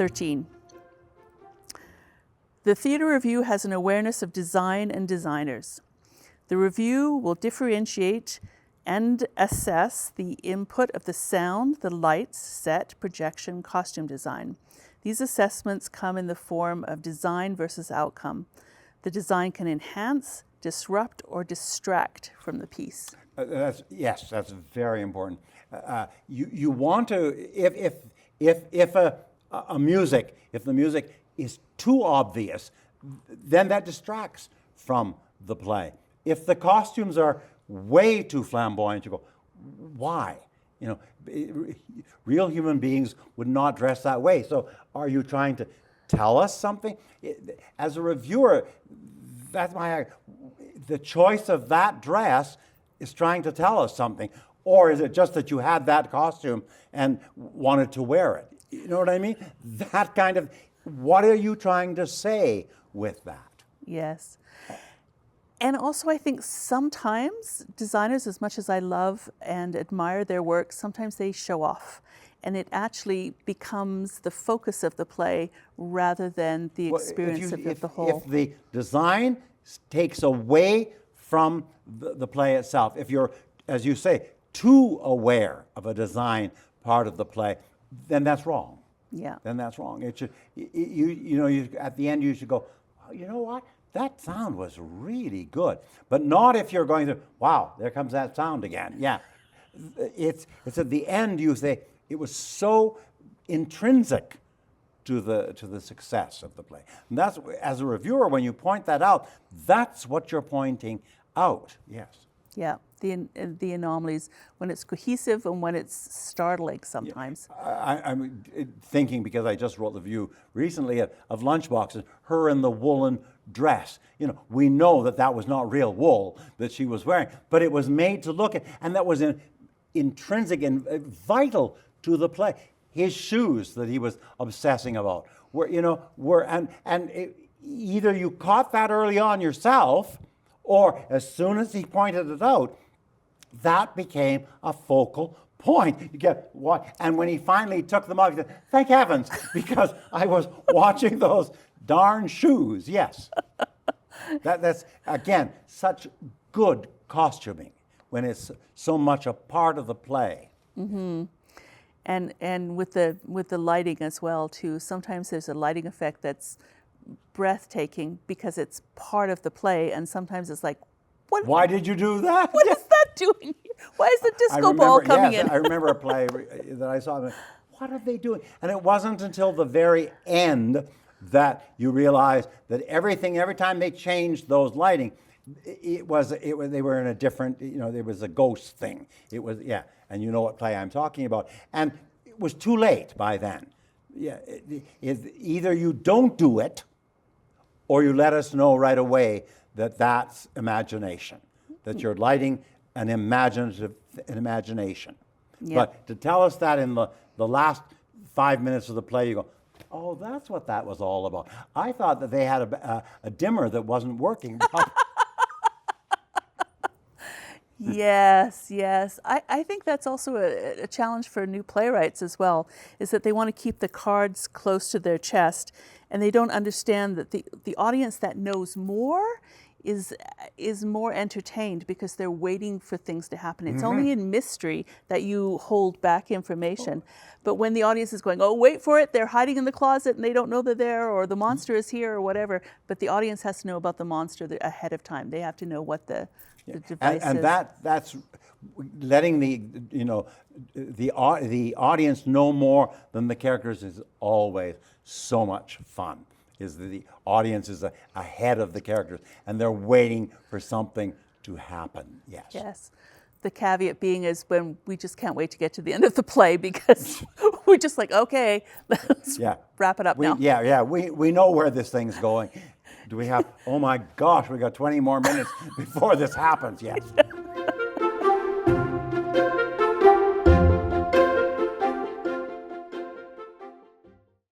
13. The theatre review has an awareness of design and designers. The review will differentiate and assess the input of the sound, the lights, set, projection, costume design. These assessments come in the form of design versus outcome. The design can enhance, disrupt, or distract from the piece. Yes, that's very important. You want to, if the music is too obvious, then that distracts from the play. If the costumes are way too flamboyant, you go, why? You know, real human beings would not dress that way. So are you trying to tell us something? As a reviewer, the choice of that dress is trying to tell us something. Or is it just that you had that costume and wanted to wear it? You know what I mean? That kind of, what are you trying to say with that? Yes. And also, I think sometimes designers, as much as I love and admire their work, sometimes they show off. And it actually becomes the focus of the play rather than the experience of the whole. If the design takes away from the play itself, if you're, as you say, too aware of a design part of the play, then that's wrong. Yeah. Then that's wrong. It should, you at the end you should go, oh, you know what? That sound was really good. But not if you're going to, wow, there comes that sound again. Yeah. It's at the end you say, it was so intrinsic to the success of the play. And that's, as a reviewer, when you point that out, that's what you're pointing out. Yes. Yeah, the anomalies, when it's cohesive and when it's startling sometimes. Yeah. I'm thinking, because I just wrote the review recently of Lunchbox, her in the woolen dress. You know, we know that was not real wool that she was wearing, but it was made to look at, and that was intrinsic and vital to the play. His shoes that he was obsessing about either you caught that early on yourself, or as soon as he pointed it out, that became a focal point. You get what? And when he finally took them off, he said, "Thank heavens, because I was watching those darn shoes." Yes, that's again such good costuming when it's so much a part of the play. Mm-hmm. And with the lighting as well too. Sometimes there's a lighting effect that's breathtaking because it's part of the play, and sometimes it's like, what? Why did you do that? What is that doing here? Why is the disco ball coming in? I remember a play that I saw. What are they doing? And it wasn't until the very end that you realize that every time they changed those lighting, they were in a different, there was a ghost thing. It was, yeah, and you know what play I'm talking about. And it was too late by then. Yeah, either you don't do it, or you let us know right away that that's imagination, that you're lighting an imagination. Yep. But to tell us that in the last 5 minutes of the play, you go, oh, that's what that was all about. I thought that they had a dimmer that wasn't working. Yes. I think that's also a challenge for new playwrights as well, is that they want to keep the cards close to their chest, and they don't understand that the audience that knows more is more entertained because they're waiting for things to happen. It's only in mystery that you hold back information. But when the audience is going, oh, wait for it, they're hiding in the closet and they don't know they're there, or the monster is here or whatever, but the audience has to know about the monster ahead of time. They have to know what the device and is. that's letting the audience know more than the characters is always so much fun. Is the audience is ahead of the characters, and they're waiting for something to happen. Yes. The caveat being is when we just can't wait to get to the end of the play, because we're just like, okay, let's wrap it up now. We know where this thing's going. Do we have, oh my gosh, we got 20 more minutes before this happens. Yes.